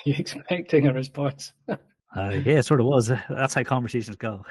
you expecting a response? Yeah, it sort of was. That's how conversations go.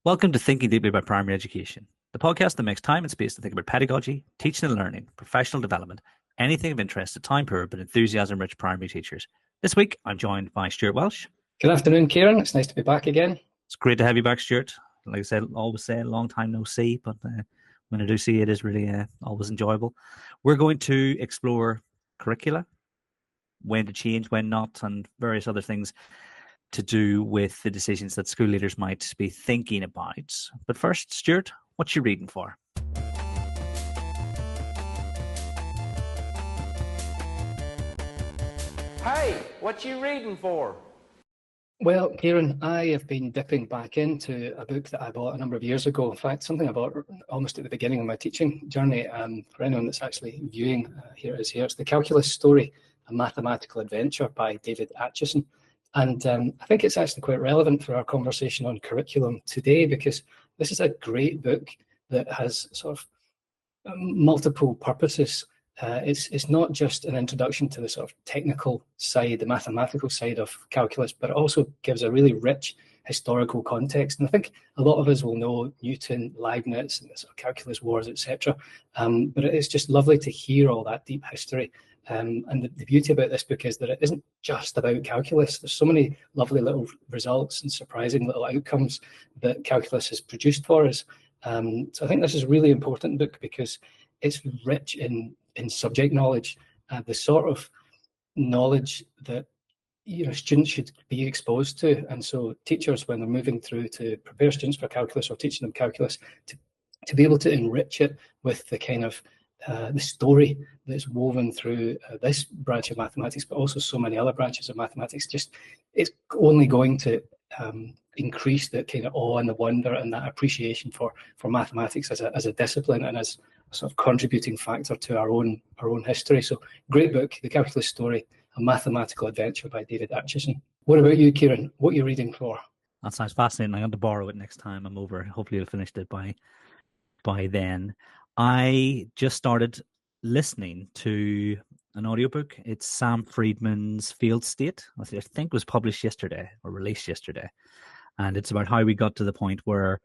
Welcome to Thinking Deeply About Primary Education, the podcast that makes time and space to think about pedagogy, teaching and learning, professional development, anything of interest to time-poor but enthusiasm-rich primary teachers. This week, I'm joined by Stuart Welsh. Good afternoon, Kieran. It's nice to be back again. It's great to have you back, Stuart. Like I said, always say, long time no see, but when I do see it is really always enjoyable. We're going to explore curricula, when to change, when not, and various other things to do with the decisions that school leaders might be thinking about. But first, Stuart, what you reading for? Hey, what you reading for? Well, Kieran, I have been dipping back into a book that I bought a number of years ago. In fact, something I bought almost at the beginning of my teaching journey. For anyone that's actually viewing, here it is here. It's The Calculus Story, A Mathematical Adventure by David Aitchison. And I think it's actually quite relevant for our conversation on curriculum today, because this is a great book that has sort of multiple purposes. It's not just an introduction to the sort of technical side, the mathematical side of calculus, but it also gives a really rich historical context. And I think a lot of us will know Newton, Leibniz, and the sort of calculus wars, etc. But it's just lovely to hear all that deep history. And the beauty about this book is that it isn't just about calculus. There's so many lovely little results and surprising little outcomes that calculus has produced for us. So I think this is a really important book because it's rich in subject knowledge, the sort of knowledge that students should be exposed to. And so teachers, when they're moving through to prepare students for calculus or teaching them calculus, to be able to enrich it with the kind of the story that's woven through this branch of mathematics, but also so many other branches of mathematics, it's only going to increase the kind of awe and the wonder and that appreciation for mathematics as a discipline and as a sort of contributing factor to our own history. So great book, The Calculus Story, A Mathematical Adventure by David Aitchison. What about you, Kieran? What are you reading for? That sounds fascinating. I'm going to borrow it next time I'm over. Hopefully you'll finish it by then. I just started listening to an audiobook. It's Sam Friedman's Field State. I think it was published yesterday or released yesterday. And it's about how we got to the point where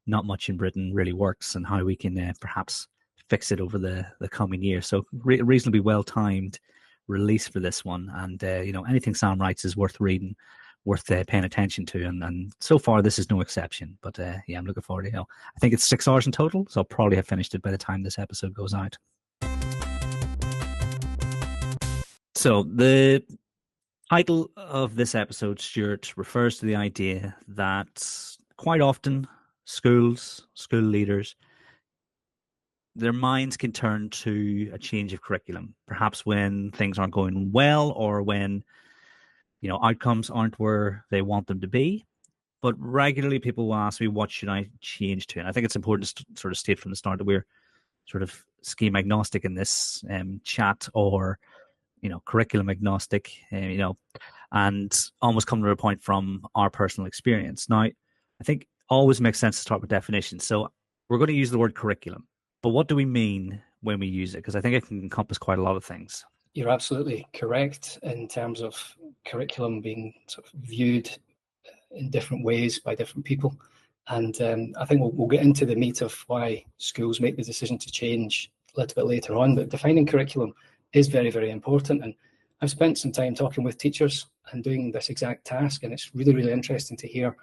not much in Britain really works and how we can perhaps fix it over the coming year. So reasonably well-timed release for this one. And, anything Sam writes is worth reading, worth paying attention to. And so far, this is no exception. But I'm looking forward to it. I think it's 6 hours in total, so I'll probably have finished it by the time this episode goes out. So the title of this episode, Stuart, refers to the idea that quite often school leaders, their minds can turn to a change of curriculum, perhaps when things aren't going well or when outcomes aren't where they want them to be. But regularly people will ask me, what should I change to? And I think it's important to sort of state from the start that we're sort of scheme agnostic in this chat, or curriculum agnostic, and almost come to a point from our personal experience. Now, I think always makes sense to start with definitions. So we're going to use the word curriculum, but what do we mean when we use it? Because I think it can encompass quite a lot of things. You're absolutely correct in terms of curriculum being sort of viewed in different ways by different people. And I think we'll get into the meat of why schools make the decision to change a little bit later on. But defining curriculum is very, very important. And I've spent some time talking with teachers and doing this exact task. And it's really, really interesting to hear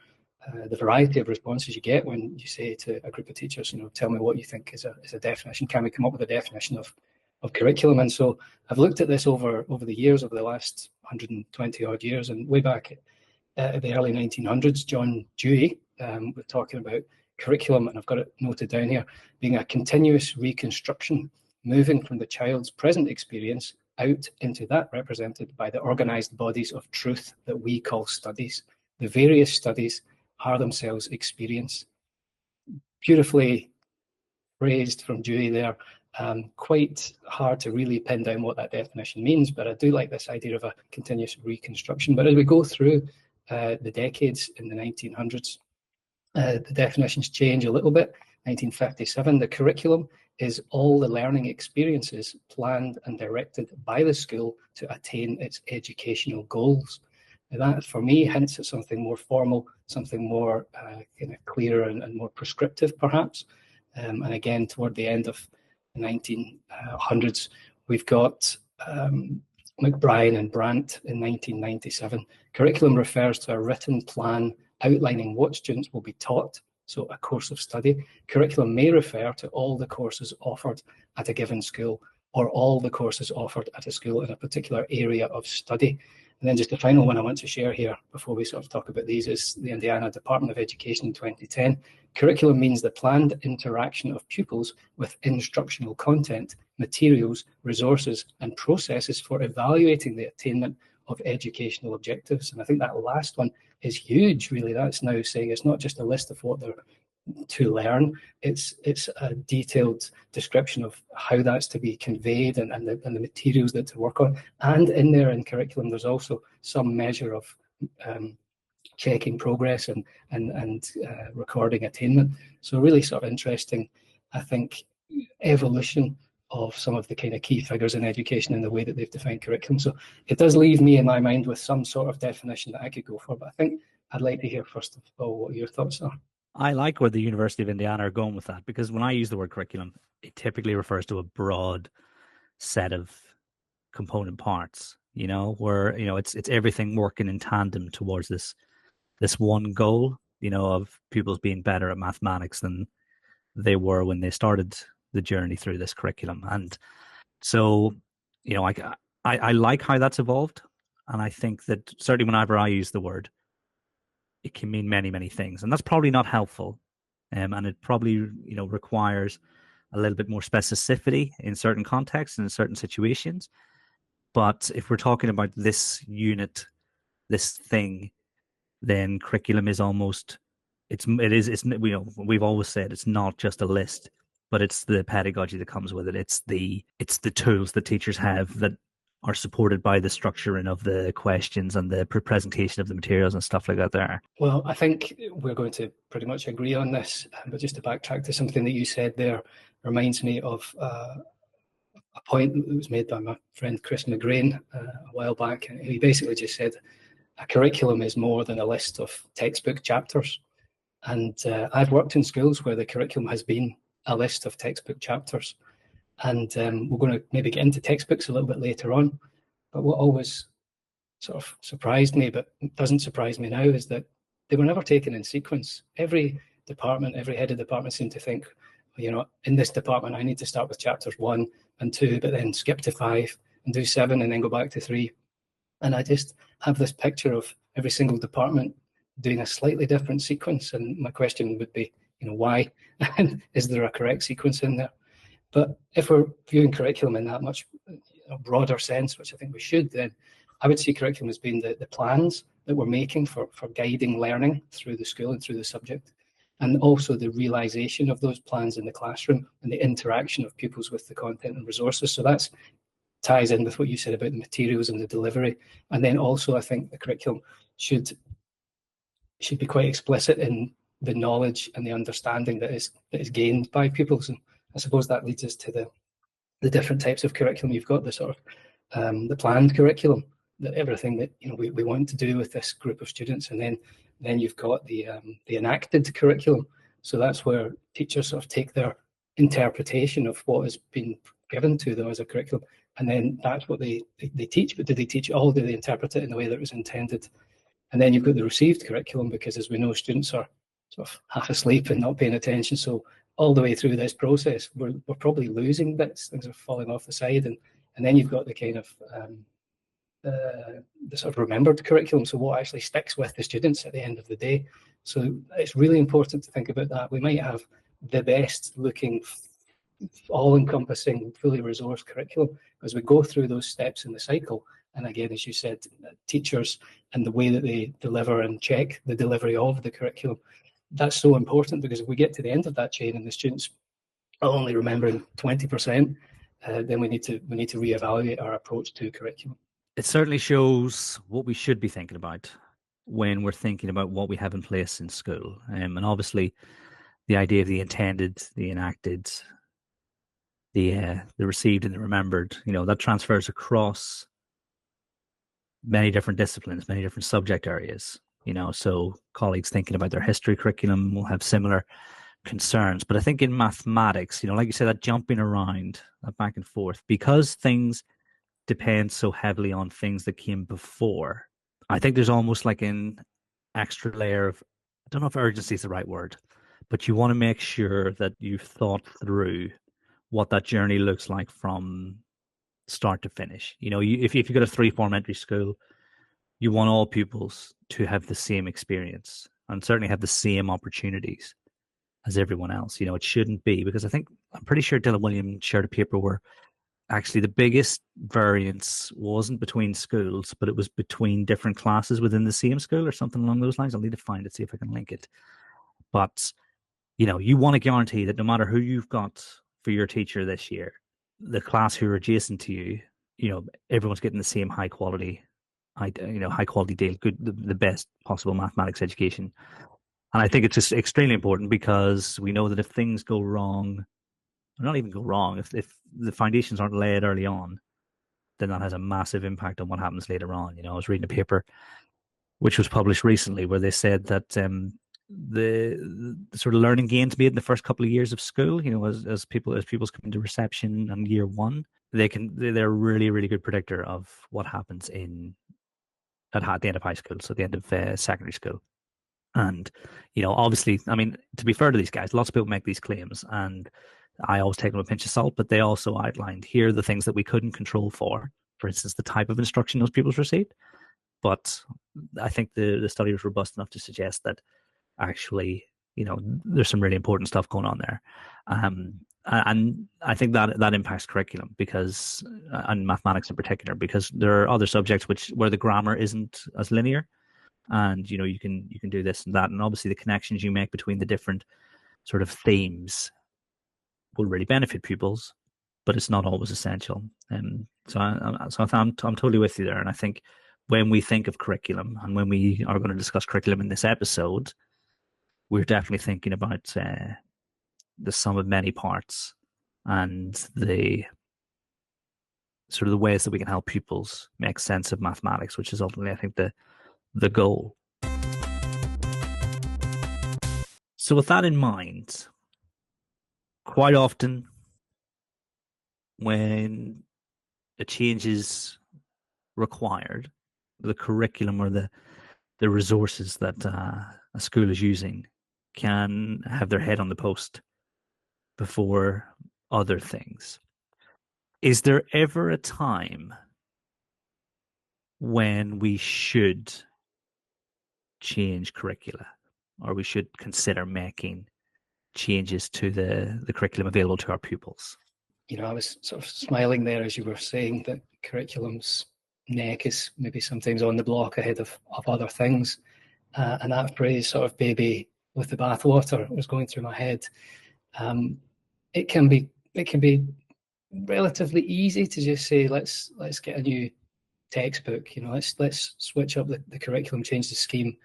the variety of responses you get when you say to a group of teachers, tell me what you think is a definition. Can we come up with a definition of curriculum? And so I've looked at this over the years, over the last 120 odd years, and way back at the early 1900s, John Dewey was talking about curriculum, and I've got it noted down here, being a continuous reconstruction, moving from the child's present experience out into that represented by the organized bodies of truth that we call studies. The various studies are themselves experience. Beautifully phrased from Dewey there. Quite hard to really pin down what that definition means, but I do like this idea of a continuous reconstruction. But as we go through the decades in the 1900s, the definitions change a little bit. 1957, the curriculum is all the learning experiences planned and directed by the school to attain its educational goals. Now that, for me, hints at something more formal, something more kind of clearer and more prescriptive, perhaps. And again, toward the end of the 1900s, we've got McBrien and Brandt in 1997. Curriculum refers to a written plan outlining what students will be taught, so a course of study. Curriculum may refer to all the courses offered at a given school or all the courses offered at a school in a particular area of study. And then just the final one I want to share here before we sort of talk about these is the Indiana Department of Education in 2010. Curriculum means the planned interaction of pupils with instructional content, materials, resources, and processes for evaluating the attainment of educational objectives. And I think that last one is huge, really. That's now saying it's not just a list of what they're to learn, it's a detailed description of how that's to be conveyed and the materials that to work on. And in there in curriculum, there's also some measure of checking progress and recording attainment. So really sort of interesting, I think, evolution of some of the kind of key figures in education and the way that they've defined curriculum. So it does leave me in my mind with some sort of definition that I could go for, but I think I'd like to hear first of all what your thoughts are. I like where the University of Indiana are going with that, because when I use the word curriculum, it typically refers to a broad set of component parts, where, it's everything working in tandem towards this one goal, of pupils being better at mathematics than they were when they started the journey through this curriculum. And so, I like how that's evolved. And I think that certainly whenever I use the word, it can mean many, many things. And that's probably not helpful. And it probably, requires a little bit more specificity in certain contexts and in certain situations. But if we're talking about this unit, this thing, then curriculum is almost, we've always said it's not just a list, but it's the pedagogy that comes with it. It's the tools that teachers have that are supported by the structuring of the questions and the presentation of the materials and stuff like that there. Well, I think we're going to pretty much agree on this, but just to backtrack to something that you said there reminds me of a point that was made by my friend Chris McGrain a while back. And he basically just said a curriculum is more than a list of textbook chapters. And I've worked in schools where the curriculum has been a list of textbook chapters. And we're going to maybe get into textbooks a little bit later on. But what always sort of surprised me, but doesn't surprise me now, is that they were never taken in sequence. Every department, every head of department seemed to think, in this department, I need to start with chapters 1 and 2, but then skip to 5 and do 7 and then go back to 3. And I just have this picture of every single department doing a slightly different sequence. And my question would be, why? And is there a correct sequence in there? But if we're viewing curriculum in that much broader sense, which I think we should, then I would see curriculum as being the plans that we're making for guiding learning through the school and through the subject, and also the realization of those plans in the classroom and the interaction of pupils with the content and resources. So that ties in with what you said about the materials and the delivery. And then also I think the curriculum should be quite explicit in the knowledge and the understanding that is gained by pupils. And I suppose that leads us to the different types of curriculum. You've got the sort of the planned curriculum, that everything that we want to do with this group of students, and then you've got the enacted curriculum. So that's where teachers sort of take their interpretation of what has been given to them as a curriculum, and then that's what they teach. But do they teach it all? Do they interpret it in the way that it was intended? And then you've got the received curriculum, because as we know, students are sort of half asleep and not paying attention. So all the way through this process, we're probably losing bits. Things are falling off the side, and then you've got the kind of the sort of remembered curriculum. So what actually sticks with the students at the end of the day. So it's really important to think about that. We might have the best looking, all-encompassing, fully resourced curriculum as we go through those steps in the cycle. And again, as you said, teachers and the way that they deliver and check the delivery of the curriculum, that's so important, because if we get to the end of that chain and the students only remembering 20%, then we need to reevaluate our approach to curriculum. It certainly shows what we should be thinking about when we're thinking about what we have in place in school. And obviously, the idea of the intended, the enacted, the received, and the remembered, that transfers across many different disciplines, many different subject areas. So colleagues thinking about their history curriculum will have similar concerns. But I think in mathematics, like you said, that jumping around, that back and forth, because things depend so heavily on things that came before, I think there's almost like an extra layer of, I don't know if urgency is the right word, but you want to make sure that you've thought through what that journey looks like from start to finish. If you go to 3 form entry school, you want all pupils to have the same experience and certainly have the same opportunities as everyone else. It shouldn't be, because I'm pretty sure Dylan Williams shared a paper where actually the biggest variance wasn't between schools, but it was between different classes within the same school or something along those lines. I'll need to find it, see if I can link it. But, you want to guarantee that no matter who you've got for your teacher this year, the class who are adjacent to you, everyone's getting the same high quality deal, the best possible mathematics education. And I think it's just extremely important, because we know that if things go wrong, or not even go wrong, if the foundations aren't laid early on, then that has a massive impact on what happens later on. I was reading a paper which was published recently where they said that the sort of learning gains made in the first couple of years of school, as pupils come into reception and year one, they're a really, really good predictor of what happens at the end of high school, so at the end of secondary school. And, obviously, to be fair to these guys, lots of people make these claims, and I always take them with a pinch of salt, but they also outlined here the things that we couldn't control for instance, the type of instruction those pupils received. But I think the study was robust enough to suggest that actually, there's some really important stuff going on there. And I think that impacts curriculum, because, and mathematics in particular, because there are other subjects where the grammar isn't as linear, and you can do this and that, and obviously the connections you make between the different sort of themes will really benefit pupils, but it's not always essential. And so I'm totally with you there. And I think when we think of curriculum, and when we are going to discuss curriculum in this episode, we're definitely thinking about the sum of many parts, and the sort of the ways that we can help pupils make sense of mathematics, which is ultimately, I think, the goal. So with that in mind, quite often when a change is required, the curriculum or the resources that a school is using can have their head on the post before other things. Is there ever a time when we should change curricula, or we should consider making changes to the curriculum available to our pupils? I was sort of smiling there as you were saying that curriculum's neck is maybe sometimes on the block ahead of other things. And that phrase, sort of baby with the bathwater, was going through my head. It can be relatively easy to just say, let's get a new textbook. Let's switch up the curriculum, change the scheme,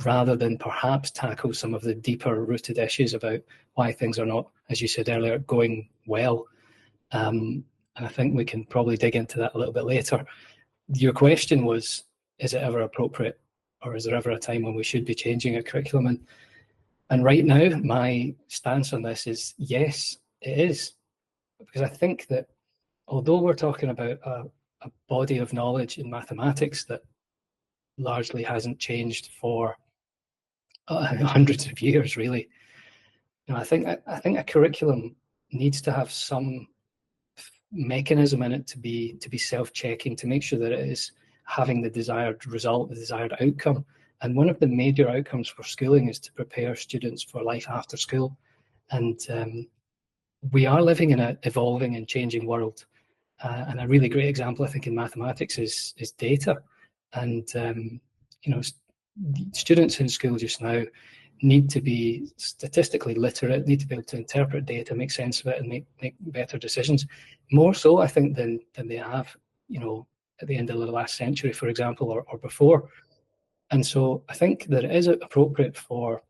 rather than perhaps tackle some of the deeper rooted issues about why things are not, as you said earlier, going well. And I think we can probably dig into that a little bit later. Your question was, is it ever appropriate, or is there ever a time when we should be changing a curriculum? And right now, my stance on this is yes, it is. Because I think that although we're talking about a body of knowledge in mathematics that largely hasn't changed for hundreds of years, really, I think a curriculum needs to have some mechanism in it to be self-checking, to make sure that it is having the desired result, the desired outcome. And one of the major outcomes for schooling is to prepare students for life after school. And we are living in an evolving and changing world. And a really great example, I think, in mathematics is data. And students in school just now need to be statistically literate, need to be able to interpret data, make sense of it, and make better decisions. More so, I think, than they have, at the end of the last century, for example, or before. And so I think that it is appropriate for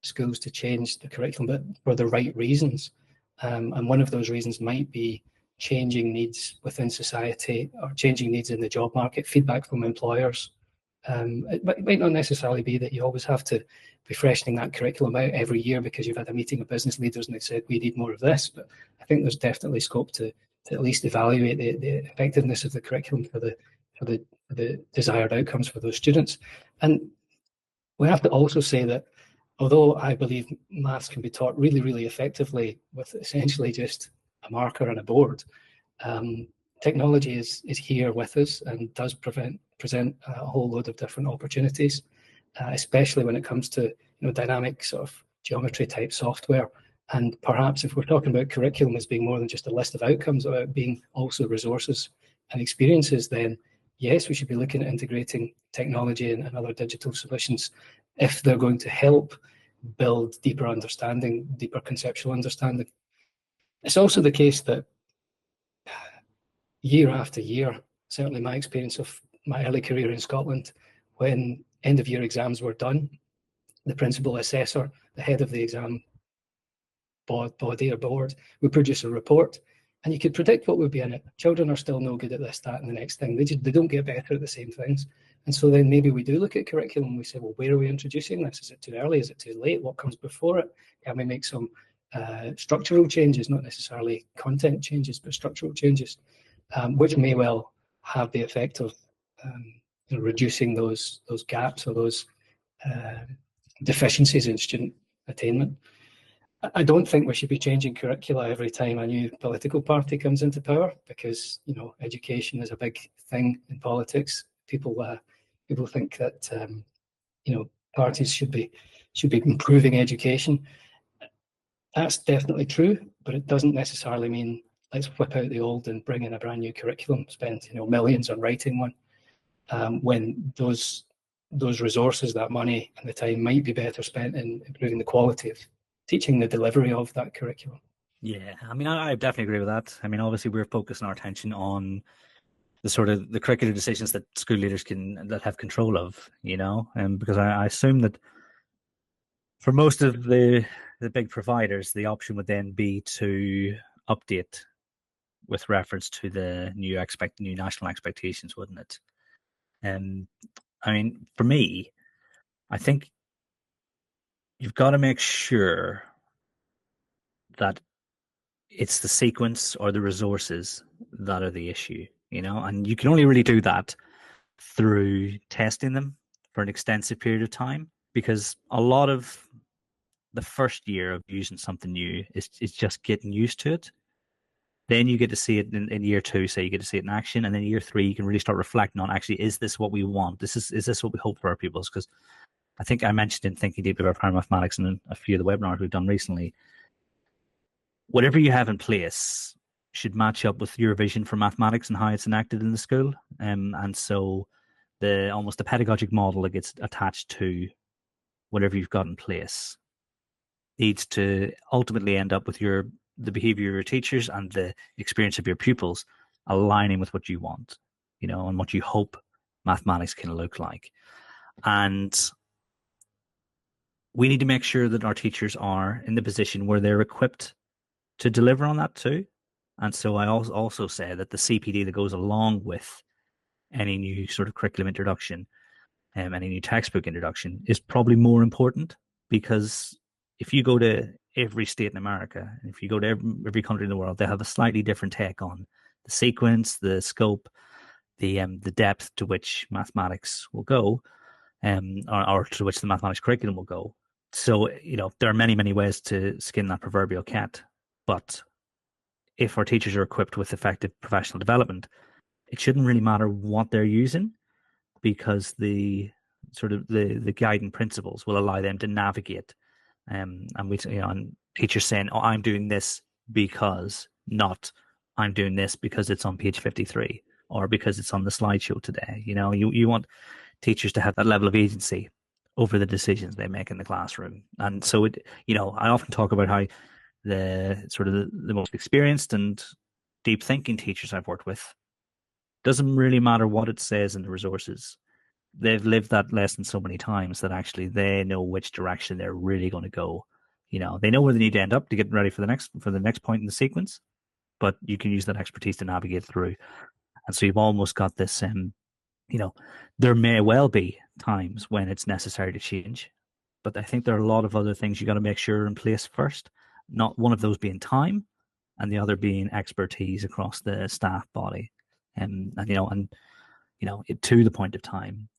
schools to change the curriculum, but for the right reasons. And one of those reasons might be changing needs within society or changing needs in the job market, feedback from employers. It might not necessarily be that you always have to be freshening that curriculum out every year because you've had a meeting of business leaders and they said we need more of this. But I think there's definitely scope to at least evaluate the effectiveness of the curriculum for the desired outcomes for those students. And we have to also say that although I believe maths can be taught really, really effectively with essentially just a marker and a board, technology is here with us and does present a whole load of different opportunities, especially when it comes to dynamic sort of geometry type software. And perhaps if we're talking about curriculum as being more than just a list of outcomes, about being also resources and experiences, then yes, we should be looking at integrating technology and other digital solutions if they're going to help build deeper understanding, deeper conceptual understanding. It's also the case that year after year, certainly my experience of my early career in Scotland, when end of year exams were done, the principal assessor, the head of the exam body or board, would produce a report, and you could predict what would be in it. Children are still no good at this, that, and the next thing. They don't get better at the same things. And so then maybe we do look at curriculum and we say, well, where are we introducing this? Is it too early? Is it too late? What comes before it? Can we make some structural changes, not necessarily content changes, but structural changes, which may well have the effect of reducing those gaps or those deficiencies in student attainment. I don't think we should be changing curricula every time a new political party comes into power, because education is a big thing in politics. People think that parties should be improving education. That's definitely true, but it doesn't necessarily mean let's whip out the old and bring in a brand new curriculum, spend millions on writing one, when those resources, that money and the time might be better spent in improving the quality of teaching, the delivery of that curriculum. Yeah, I mean, I definitely agree with that. I mean, obviously we're focusing our attention on the sort of the curricular decisions that school leaders that have control of, and because I assume that for most of the big providers, the option would then be to update with reference to the new national expectations, wouldn't it? And I mean, for me, I think you've got to make sure that it's the sequence or the resources that are the issue, and you can only really do that through testing them for an extensive period of time, because a lot of the first year of using something new is just getting used to it. Then you get to see it in year two, say you get to see it in action, and then year three you can really start reflecting on, actually, is this what we want? Is this what we hope for our pupils? Because I think I mentioned in Thinking Deeply About Primary Mathematics in a few of the webinars we've done recently, whatever you have in place should match up with your vision for mathematics and how it's enacted in the school. And so almost the pedagogic model that gets attached to whatever you've got in place needs to ultimately end up with the behavior of your teachers and the experience of your pupils aligning with what you want, and what you hope mathematics can look like. And we need to make sure that our teachers are in the position where they're equipped to deliver on that too. And so I also say that the CPD that goes along with any new sort of curriculum introduction, any new textbook introduction, is probably more important, because if you go to every state in America, and if you go to every country in the world, they have a slightly different take on the sequence, the scope, the depth to which mathematics will go, or to which the mathematics curriculum will go. So, there are many, many ways to skin that proverbial cat. But if our teachers are equipped with effective professional development, it shouldn't really matter what they're using, because the guiding principles will allow them to navigate. And teachers saying, "Oh, I'm doing this because," not "I'm doing this because it's on page 53 or because it's on the slideshow today." You want teachers to have that level of agency over the decisions they make in the classroom. And so I often talk about how the sort of the most experienced and deep thinking teachers I've worked with, doesn't really matter what it says in the resources. They've lived that lesson so many times that actually they know which direction they're really going to go. They know where they need to end up to get ready for the next point in the sequence, but you can use that expertise to navigate through. And so you've almost got this, there may well be times when it's necessary to change, but I think there are a lot of other things you got to make sure are in place first. Not one of those being time, and the other being expertise across the staff body, to the point of time.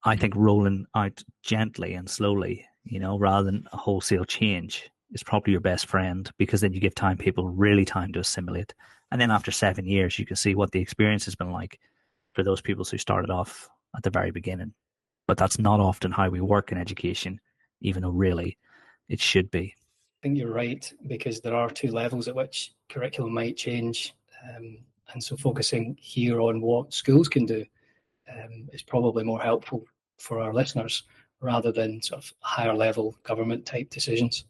I think rolling out gently and slowly, rather than a wholesale change, is probably your best friend, because then you give people really time to assimilate. And then after 7 years, you can see what the experience has been like for those people who started off at the very beginning. But that's not often how we work in education, even though really it should be. I think you're right, because there are two levels at which curriculum might change. And so focusing here on what schools can do is probably more helpful for our listeners, rather than sort of higher level government type decisions.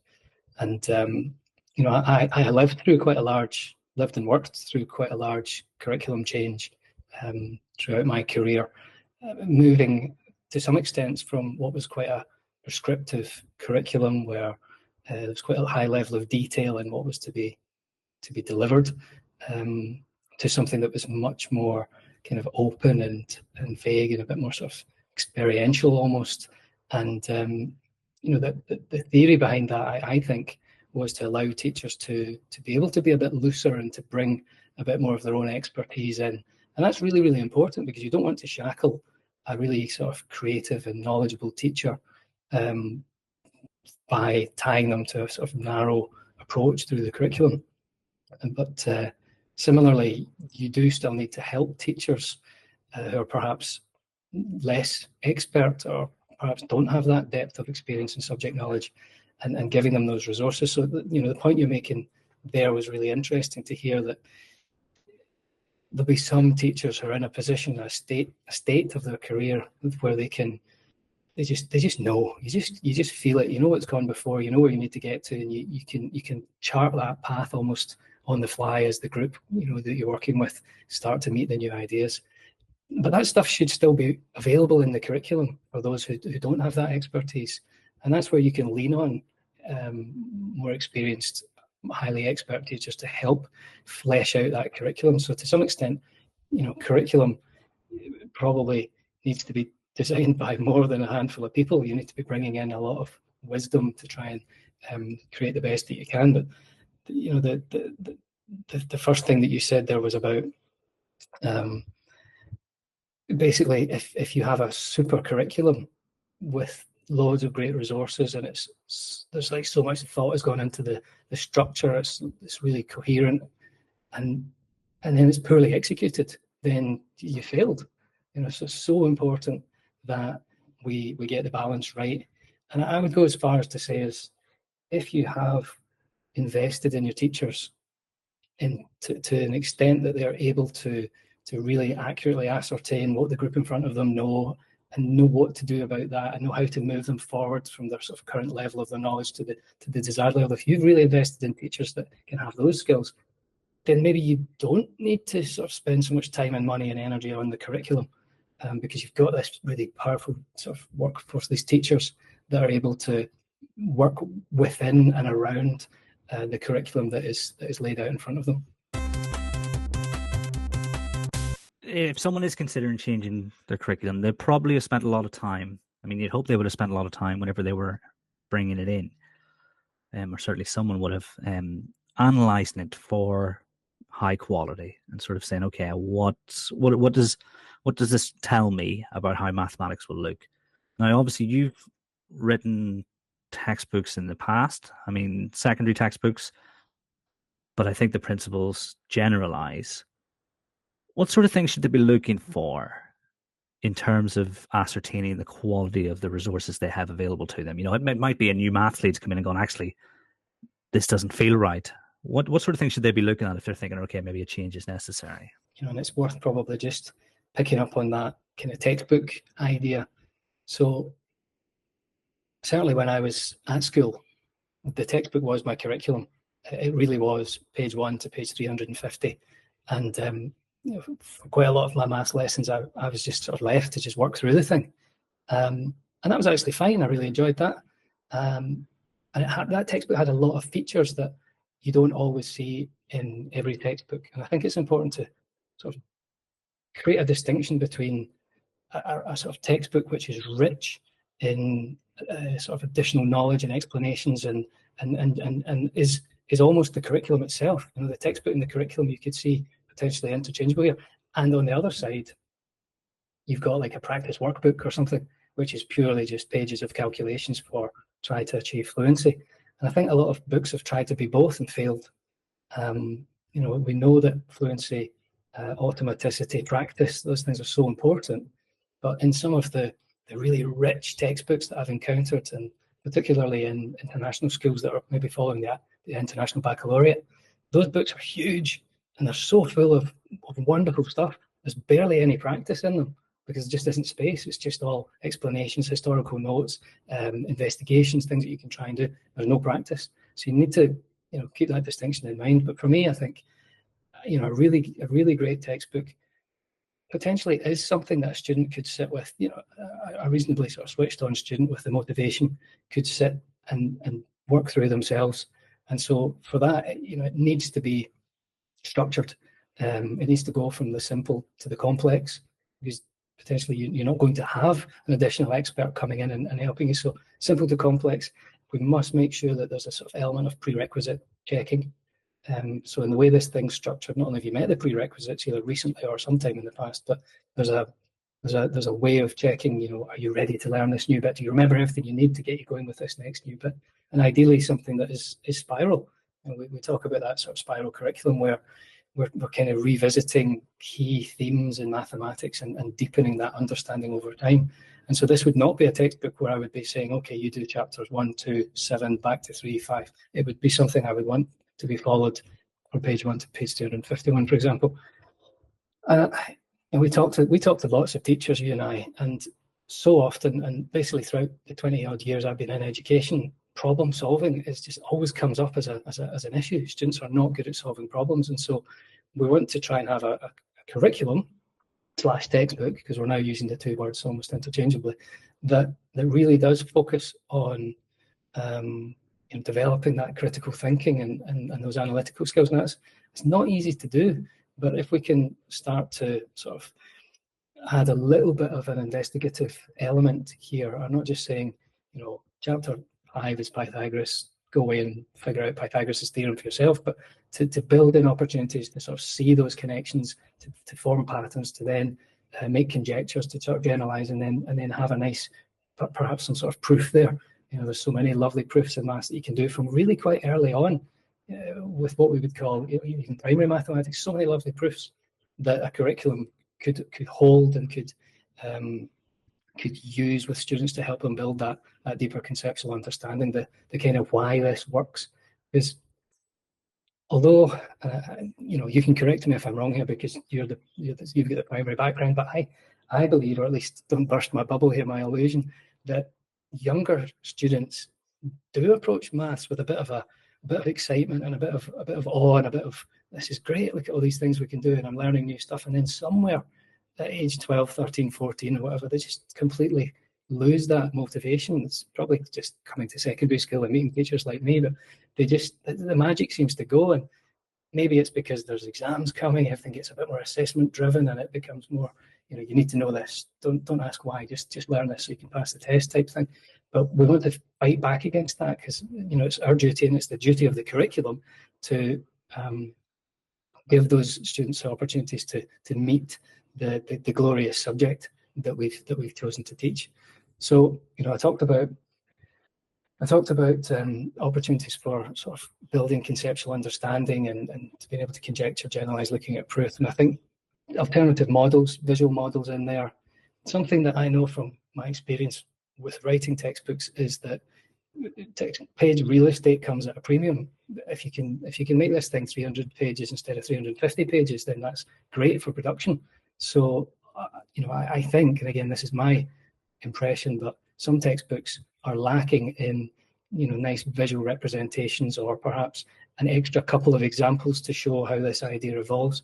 And I lived and worked through quite a large curriculum change throughout my career, moving to some extent from what was quite a prescriptive curriculum, where there was quite a high level of detail in what was to be delivered, to something that was much more kind of open and vague and a bit more sort of experiential almost. And the theory behind that, I think, was to allow teachers to be able to be a bit looser and to bring a bit more of their own expertise in. And that's really, really important, because you don't want to shackle a really sort of creative and knowledgeable teacher by tying them to a sort of narrow approach through the curriculum. But similarly, you do still need to help teachers who are perhaps less expert, or perhaps don't have that depth of experience and subject knowledge, and giving them those resources. So the point you're making there was really interesting to hear, that there'll be some teachers who are in a position, a state of their career where they just know, you just feel it, what's gone before, where you need to get to, and you can chart that path almost on the fly as the group that you're working with start to meet the new ideas. But that stuff should still be available in the curriculum for those who don't have that expertise. And that's where you can lean on more experienced, highly expert teachers to help flesh out that curriculum. So to some extent, curriculum probably needs to be designed by more than a handful of people. You need to be bringing in a lot of wisdom to try and create the best that you can. But the first thing that you said there was about basically, if you have a super curriculum with loads of great resources, and there's like so much thought has gone into the structure, it's really coherent, and then it's poorly executed, then you failed. So it's so important that we get the balance right. And I would go as far as to say, is if you have invested in your teachers to an extent that they're able to really accurately ascertain what the group in front of them know, and know what to do about that, and know how to move them forward from their sort of current level of their knowledge to the desired level. If you've really invested in teachers that can have those skills, then maybe you don't need to sort of spend so much time and money and energy on the curriculum, because you've got this really powerful sort of workforce, these teachers that are able to work within and around the curriculum that is laid out in front of them. If someone is considering changing their curriculum, they probably have spent a lot of time. I mean, you'd hope they would have spent a lot of time whenever they were bringing it in, or certainly someone would have analysing it for high quality and sort of saying, okay, what does this tell me about how mathematics will look? Now, obviously, you've written textbooks in the past. I mean, secondary textbooks, but I think the principles generalize. What sort of things should they be looking for in terms of ascertaining the quality of the resources they have available to them? It might be a new maths lead's come in and gone, actually, this doesn't feel right. What sort of things should they be looking at if they're thinking, okay, maybe a change is necessary? And it's worth probably just picking up on that kind of textbook idea. So certainly when I was at school, the textbook was my curriculum. It really was, page 1 to page 350. And for quite a lot of my maths lessons, I was just sort of left to just work through the thing. And that was actually fine. I really enjoyed that. And that textbook had a lot of features that you don't always see in every textbook. And I think it's important to sort of create a distinction between a sort of textbook which is rich in sort of additional knowledge and explanations and is almost the curriculum itself. You know, the textbook and the curriculum you could see potentially interchangeable here. And on the other side, you've got like a practice workbook or something, which is purely just pages of calculations for trying to achieve fluency. And I think a lot of books have tried to be both and failed. You know, we know that fluency, automaticity, practice, those things are so important. But in some of the really rich textbooks that I've encountered, and particularly in international schools that are maybe following the International Baccalaureate, those books are huge and they're so full of wonderful stuff. There's barely any practice in them because there just isn't space. It's just all explanations, historical notes, investigations, things that you can try and do. There's no practice. So you need to, you know, keep that distinction in mind. But for me, I think, you know, a really great textbook potentially is something that a student could sit with. You know, a reasonably sort of switched on student with the motivation could sit and work through themselves. And so for that, you know, it needs to be structured. It needs to go from the simple to the complex, because potentially you're not going to have an additional expert coming in and helping you. So simple to complex, we must make sure that there's a sort of element of prerequisite checking. So in the way this thing's structured, not only have you met the prerequisites either recently or sometime in the past, but there's a way of checking, you know, are you ready to learn this new bit? Do you remember everything you need to get you going with this next new bit? And ideally something that is spiral. And we talk about that sort of spiral curriculum where we're kind of revisiting key themes in mathematics and deepening that understanding over time. And so this would not be a textbook where I would be saying, okay, you do chapters 1, 2, 7, back to 3, 5. It would be something I would want to be followed from page 1 to page 251, for example. And we talked to lots of teachers, you and I, and so often, and basically throughout the 20 odd years I've been in education, problem solving is just always comes up as an issue. Students are not good at solving problems, and so we want to try and have a curriculum / textbook, because we're now using the two words almost interchangeably, that really does focus on developing that critical thinking and those analytical skills. Now, it's not easy to do, but if we can start to sort of add a little bit of an investigative element here, I'm not just saying, you know, chapter 5 is Pythagoras, go away and figure out Pythagoras' theorem for yourself, but to build in opportunities to sort of see those connections, to form patterns, to then make conjectures, to sort of generalize, and then have a nice, perhaps some sort of proof there. You know, there's so many lovely proofs in maths that you can do from really quite early on with what we would call even primary mathematics. So many lovely proofs that a curriculum could hold and could use with students to help them build that deeper conceptual understanding, the kind of why this works. Because although you know, you can correct me if I'm wrong here, because you've got the primary background, but I believe, or at least don't burst my bubble here, my illusion, that younger students do approach maths with a bit of excitement and a bit of awe and a bit of, this is great, look at all these things we can do and I'm learning new stuff. And then somewhere at age 12, 13, 14 or whatever, they just completely lose that motivation. It's probably just coming to secondary school and meeting teachers like me, but the magic seems to go. And maybe it's because there's exams coming, everything gets a bit more assessment driven and it becomes more, you know, you need to know this, don't ask why, just learn this so you can pass the test type thing. But we want to fight back against that, because, you know, it's our duty and it's the duty of the curriculum to give those students opportunities to meet the glorious subject that we've chosen to teach. So, you know, I talked about opportunities for sort of building conceptual understanding and being able to conjecture, generalize, looking at proof. And I think alternative models, visual models in there. Something that I know from my experience with writing textbooks is that page real estate comes at a premium. If you can make this thing 300 pages instead of 350 pages, then that's great for production. So, you know, I think, and again, this is my impression, but some textbooks are lacking in, nice visual representations, or perhaps an extra couple of examples to show how this idea evolves,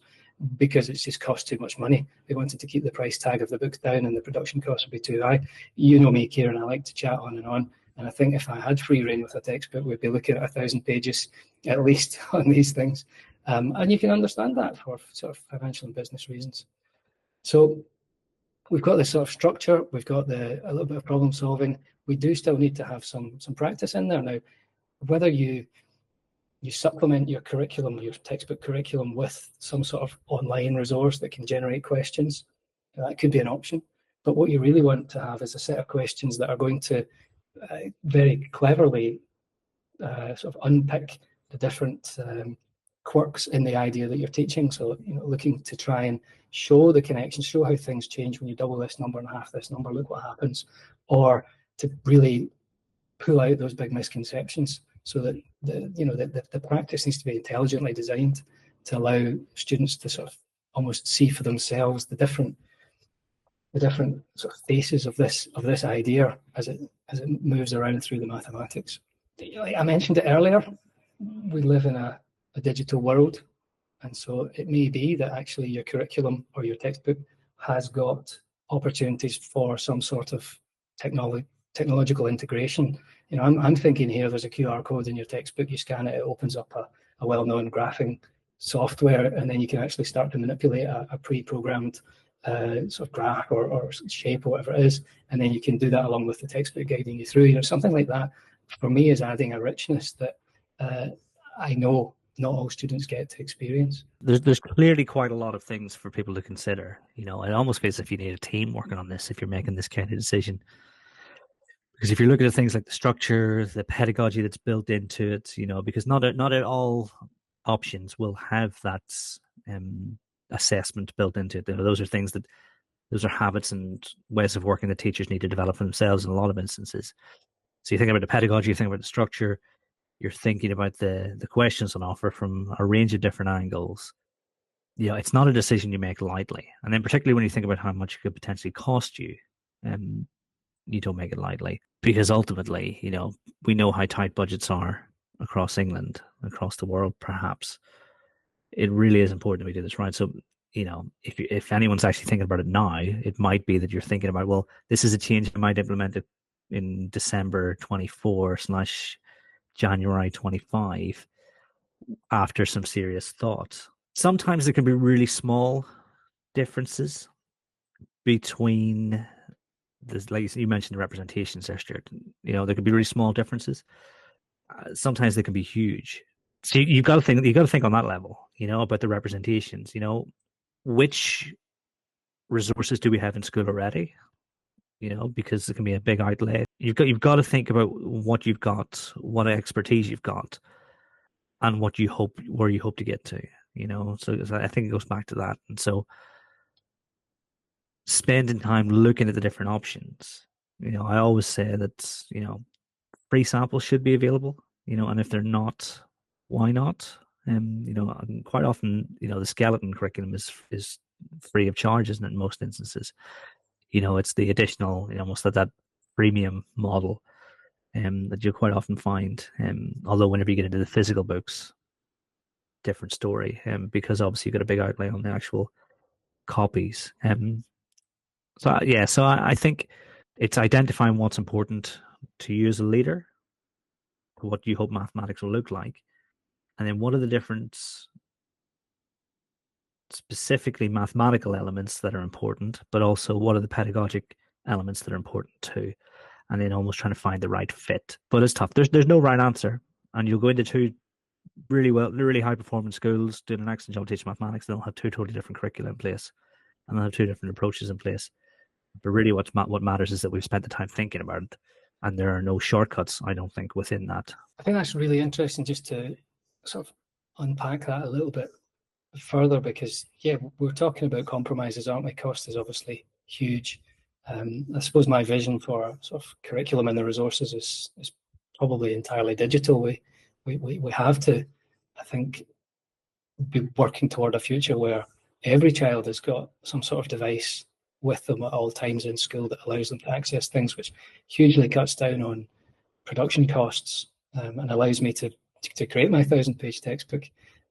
because it's just cost too much money. They wanted to keep the price tag of the book down and the production costs would be too high. You know me, Kieran, I like to chat on. And I think if I had free reign with a textbook, we'd be looking at 1,000 pages at least on these things. And you can understand that for sort of financial and business reasons. So we've got this sort of structure, we've got a little bit of problem solving. We do still need to have some practice in there. Now, whether you supplement your curriculum, your textbook curriculum, with some sort of online resource that can generate questions, that could be an option. But what you really want to have is a set of questions that are going to very cleverly sort of unpick the different quirks in the idea that you're teaching. So, looking to try and show the connection, show how things change when you double this number and half this number, look what happens. Or to really pull out those big misconceptions, so that the practice needs to be intelligently designed to allow students to sort of almost see for themselves the different sort of faces of this idea as it moves around through the mathematics. I mentioned it earlier, we live in a digital world, and so it may be that actually your curriculum or your textbook has got opportunities for some sort of technological integration. I'm thinking here there's a QR code in your textbook, you scan it, it opens up a well-known graphing software, and then you can actually start to manipulate a pre-programmed sort of graph or shape or whatever it is, and then you can do that along with the textbook guiding you through. Something like that, for me, is adding a richness that I know not all students get to experience. There's clearly quite a lot of things for people to consider. It almost feels as if you need a team working on this if you're making this kind of decision. Because if you're looking at things like the structure, the pedagogy that's built into it, because not at all options will have that assessment built into it. Those are habits and ways of working that teachers need to develop for themselves in a lot of instances. So you think about the pedagogy, you think about the structure, you're thinking about the questions on offer from a range of different angles. It's not a decision you make lightly. And then particularly when you think about how much it could potentially cost you, you don't make it lightly, because ultimately, we know how tight budgets are across England, across the world, perhaps. It really is important that we do this right. So, if anyone's actually thinking about it now, it might be that you're thinking about, well, this is a change I might implement it in December 24/January 25 after some serious thought. Sometimes there can be really small differences between like you mentioned the representations there, Stuart. There could be really small differences. Sometimes they can be huge. So you've got to think on that level, about the representations. Which resources do we have in school already? Because it can be a big outlay. You've got to think about what you've got, what expertise you've got, and where you hope to get to. So I think it goes back to that. And so spending time looking at the different options. I always say that, free samples should be available, and if they're not, why not? And quite often, the skeleton curriculum is free of charge, isn't it, in most instances? It's the additional, almost that premium model that you'll quite often find. Although whenever you get into the physical books, different story, because obviously you've got a big outlay on the actual copies. So I think it's identifying what's important to you as a leader, what you hope mathematics will look like, and then what are the different specifically mathematical elements that are important, but also what are the pedagogic elements that are important too, and then almost trying to find the right fit. But it's tough. There's no right answer, and you'll go into two really high performance schools doing an excellent job teaching mathematics. They'll have two totally different curricula in place, and they'll have two different approaches in place. But really, what matters is that we've spent the time thinking about it, and there are no shortcuts, I don't think, within that. I think that's really interesting, just to sort of unpack that a little bit further, because we're talking about compromises, aren't we? Cost is obviously huge. I suppose my vision for sort of curriculum and the resources is probably entirely digital. We have to, I think, be working toward a future where every child has got some sort of device with them at all times in school that allows them to access things, which hugely cuts down on production costs, and allows me to create my 1,000-page textbook.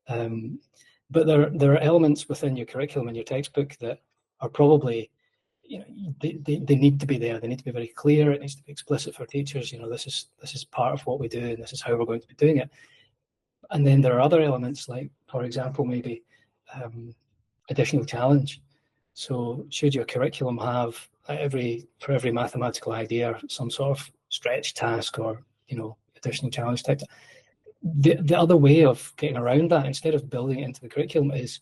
But there are elements within your curriculum and your textbook that are probably, they need to be there. They need to be very clear. It needs to be explicit for teachers. This is part of what we do, and this is how we're going to be doing it. And then there are other elements, like, for example, maybe additional challenge. So should your curriculum have for every mathematical idea some sort of stretch task or additional challenge type? The other way of getting around that, instead of building it into the curriculum, is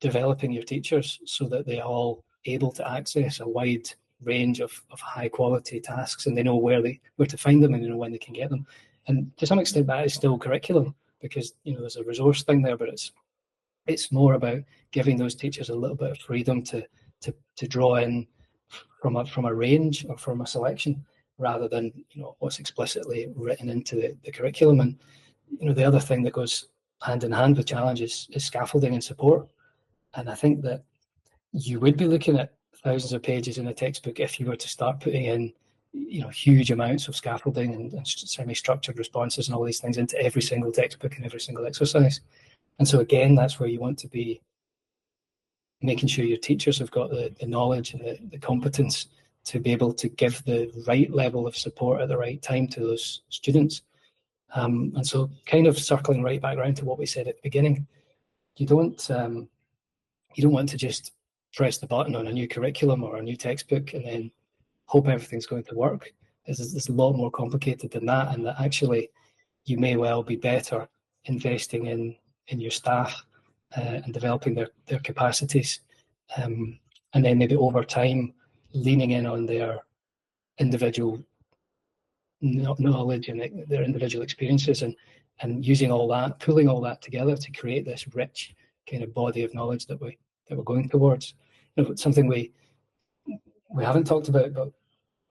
developing your teachers so that they're all able to access a wide range of high quality tasks, and they know where to find them, and they know when they can get them. And to some extent that is still curriculum, because there's a resource thing there, but it's more about giving those teachers a little bit of freedom to draw in from a range or from a selection, rather than what's explicitly written into the curriculum. And the other thing that goes hand in hand with challenge is scaffolding and support. And I think that you would be looking at thousands of pages in a textbook if you were to start putting in huge amounts of scaffolding and semi-structured responses and all these things into every single textbook and every single exercise. And so again, that's where you want to be making sure your teachers have got the knowledge and the competence to be able to give the right level of support at the right time to those students. And so kind of circling right back around to what we said at the beginning, you don't want to just press the button on a new curriculum or a new textbook and then hope everything's going to work. It's a lot more complicated than that, and that actually you may well be better investing in your staff and developing their capacities, and then maybe over time leaning in on their individual knowledge and their individual experiences, and using all that, pulling all that together to create this rich kind of body of knowledge that we're going towards. Something we haven't talked about, but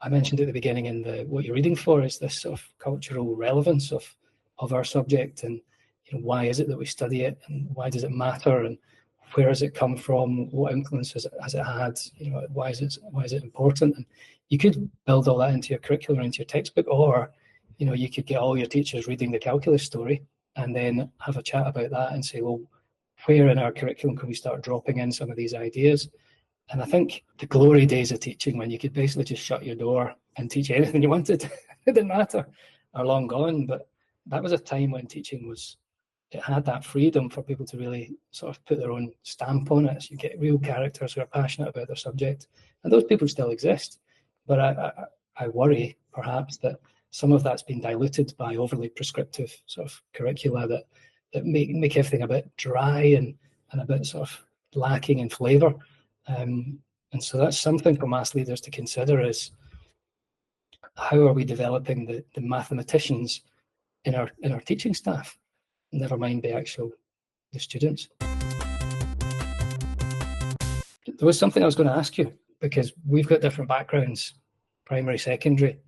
I mentioned at the beginning in what you're reading for, is this sort of cultural relevance of our subject, and why is it that we study it, and why does it matter, and where has it come from, what influence has it had, why is it important? And you could build all that into your curriculum, into your textbook, or you could get all your teachers reading the calculus story and then have a chat about that and say, well, where in our curriculum can we start dropping in some of these ideas? And I think the glory days of teaching, when you could basically just shut your door and teach anything you wanted, it didn't matter, are long gone. But that was a time when teaching it had that freedom for people to really sort of put their own stamp on it. So you get real characters who are passionate about their subject, and those people still exist. But I worry perhaps that some of that's been diluted by overly prescriptive sort of curricula that make everything a bit dry and a bit sort of lacking in flavour. And so that's something for maths leaders to consider, is how are we developing the mathematicians in our teaching staff, never mind the students. There was something I was going to ask you, because we've got different backgrounds, primary, secondary,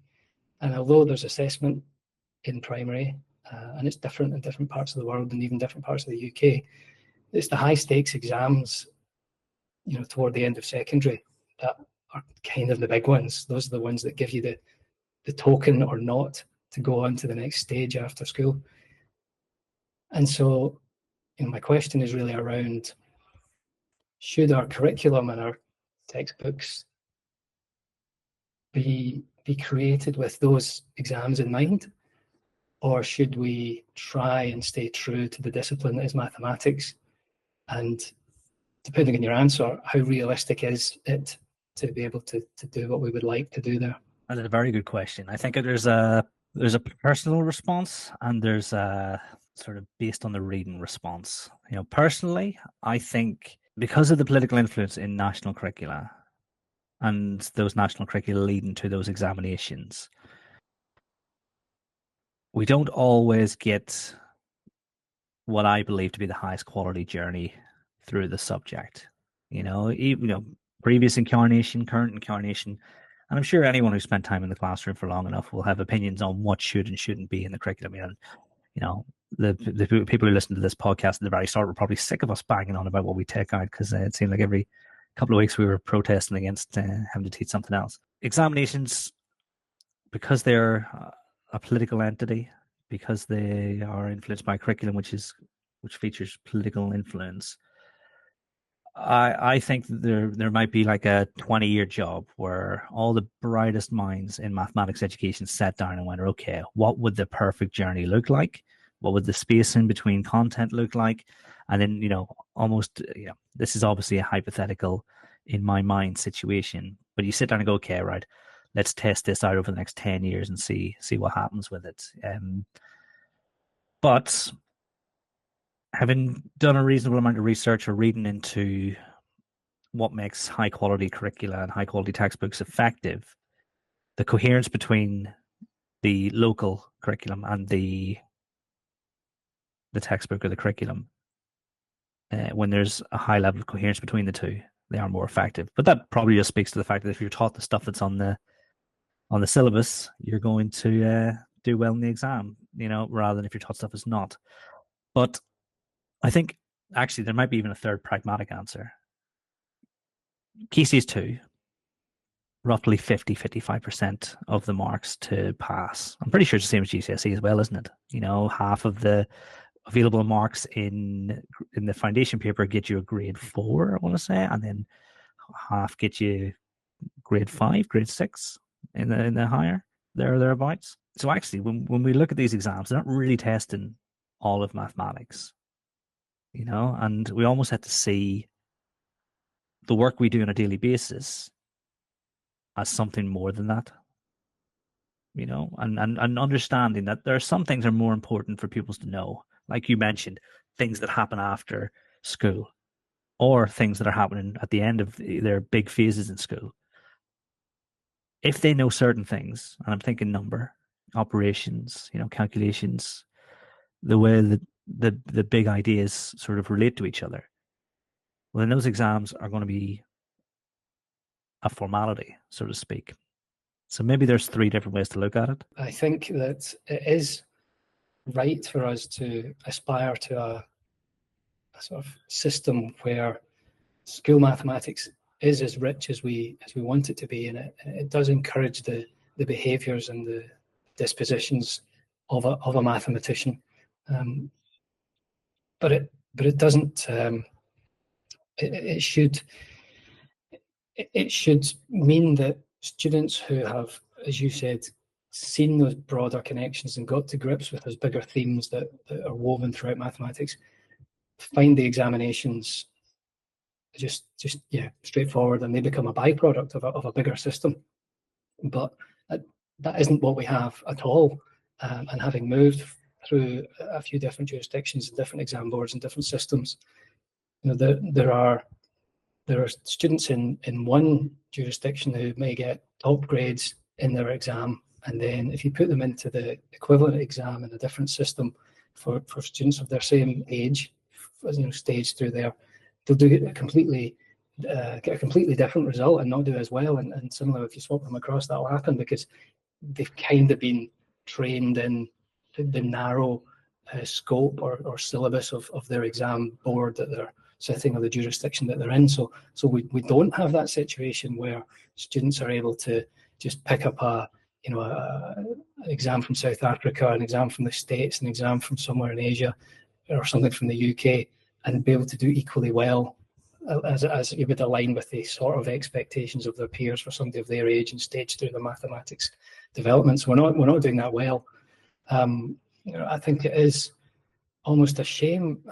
and although there's assessment in primary, and it's different in different parts of the world and even different parts of the UK, it's the high stakes exams toward the end of secondary that are kind of the big ones. Those are the ones that give you the token or not to go on to the next stage after school. And so my question is really around, should our curriculum and our textbooks be created with those exams in mind, or should we try and stay true to the discipline that is mathematics? And depending on your answer, how realistic is it to be able to do what we would like to do there? That's a very good question. I think there's a personal response, and there's a sort of based on the reading response. Personally, I think because of the political influence in national curricula and those national curricula leading to those examinations, we don't always get what I believe to be the highest quality journey through the subject. Previous incarnation, current incarnation, and I'm sure anyone who spent time in the classroom for long enough will have opinions on what should and shouldn't be in the curriculum. The people who listen to this podcast at the very start were probably sick of us banging on about what we take out, because it seemed like every couple of weeks we were protesting against having to teach something else. Examinations, because they're a political entity, because they are influenced by curriculum which features political influence, I think there might be like a 20-year job where all the brightest minds in mathematics education sat down and went, okay, what would the perfect journey look like? What would the space in between content look like? And then, almost, this is obviously a hypothetical in my mind situation, but you sit down and go, okay, right, let's test this out over the next 10 years and see what happens with it. But having done a reasonable amount of research or reading into what makes high quality curricula and high quality textbooks effective, the coherence between the local curriculum and the textbook or the curriculum, when there's a high level of coherence between the two, they are more effective. But that probably just speaks to the fact that if you're taught the stuff that's on the syllabus, you're going to do well in the exam, rather than if you're taught stuff that's not. But I think actually there might be even a third pragmatic answer. Key Stage 2, roughly 50-55% of the marks to pass. I'm pretty sure it's the same as GCSE as well, isn't it? Half of the available marks in the foundation paper get you a grade 4, I want to say, and then half get you grade 5, grade 6 in the higher thereabouts. So actually, when we look at these exams, they're not really testing all of mathematics, and we almost have to see the work we do on a daily basis as something more than that, and understanding that there are some things that are more important for pupils to know, like you mentioned, things that happen after school or things that are happening at the end of their big phases in school. If they know certain things, and I'm thinking number, operations, calculations, the way that the big ideas sort of relate to each other, well, then those exams are going to be a formality, so to speak. So maybe there's 3 different ways to look at it. I think that it is right for us to aspire to a sort of system where school mathematics is as rich as we want it to be, and it does encourage the behaviours and the dispositions of a mathematician. But it doesn't. It should mean that students who have, as you said, seen those broader connections and got to grips with those bigger themes that are woven throughout mathematics find the examinations just straightforward, and they become a byproduct of a bigger system. But that isn't what we have at all. And having moved through a few different jurisdictions, different exam boards, and different systems, there are students in one jurisdiction who may get top grades in their exam, and then if you put them into the equivalent exam in a different system for students of their same age, stage through there, they'll get a completely different result and not do as well. And similar, if you swap them across, that'll happen because they've kind of been trained in the narrow scope or syllabus of their exam board that they're sitting, or the jurisdiction that they're in. So we don't have that situation where students are able to just pick up an exam from South Africa, an exam from the States, an exam from somewhere in Asia, or something from the UK, and be able to do equally well as it would align with the sort of expectations of their peers for somebody of their age and stage through the mathematics development. So we're not doing that well. I think it is almost a shame.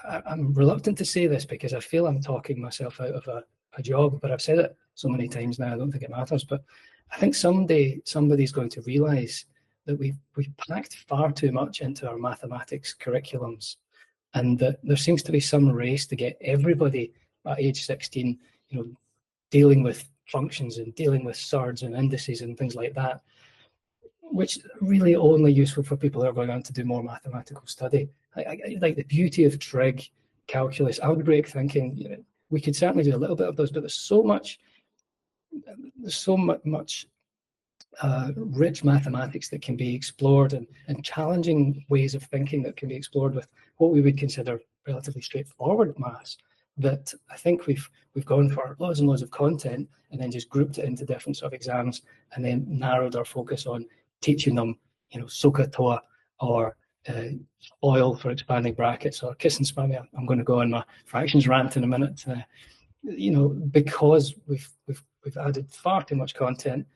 I'm reluctant to say this because I feel I'm talking myself out of a job, but I've said it so many times now, I don't think it matters. But I think someday somebody's going to realise that we've packed far too much into our mathematics curriculums, and that there seems to be some race to get everybody at age 16, dealing with functions and dealing with surds and indices and things like that, which are really only useful for people who are going on to do more mathematical study. I like the beauty of trig, calculus, algebraic thinking. We could certainly do a little bit of those, but there's so much rich mathematics that can be explored, and challenging ways of thinking that can be explored with what we would consider relatively straightforward maths. that I think we've gone for loads and loads of content and then just grouped it into different sort of exams and then narrowed our focus on teaching them, soka toa or oil for expanding brackets or kiss and spammy. I'm going to go on my fractions rant in a minute. Because we've added far too much content,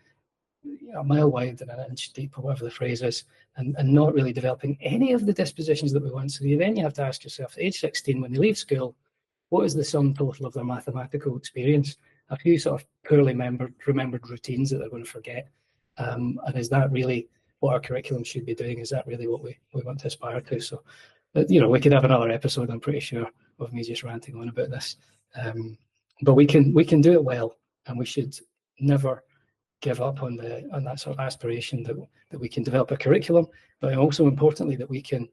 a mile wide and an inch deep, or whatever the phrase is, and not really developing any of the dispositions that we want. So then you have to ask yourself, at age 16, when they leave school, what is the sum total of their mathematical experience? A few sort of poorly remembered routines that they're going to forget. And is that really what our curriculum should be doing? Is that really what we want to aspire to? So, we could have another episode, I'm pretty sure, of me just ranting on about this. But we can do it well, and we should never give up on that sort of aspiration that we can develop a curriculum, but also importantly that we can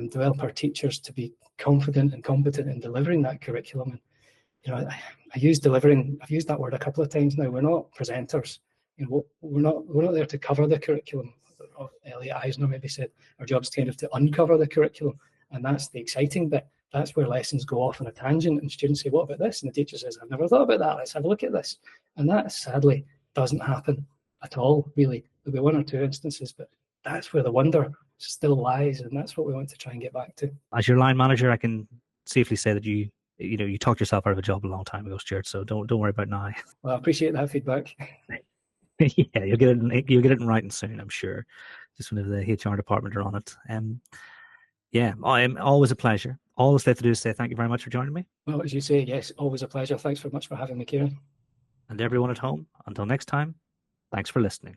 develop our teachers to be confident and competent in delivering that curriculum. And I use delivering. I've used that word a couple of times now. We're not presenters. We're not there to cover the curriculum. Elliot Eisner maybe said our job is kind of to uncover the curriculum, and that's the exciting bit. That's where lessons go off on a tangent, and students say, "What about this?" And the teacher says, "I've never thought about that. Let's have a look at this." And that sadly doesn't happen at all. Really, there'll be one or two instances, but that's where the wonder still lies, and that's what we want to try and get back to. As your line manager, I can safely say that you talked yourself out of a job a long time ago, Stuart. So don't worry about now. Well, I appreciate that feedback. Yeah, you'll get it in writing soon, I'm sure. Just whenever the HR department are on it. Yeah, always a pleasure. All that's left to do is say thank you very much for joining me. Well, as you say, yes, always a pleasure. Thanks very much for having me, Kieran. And everyone at home, until next time, thanks for listening.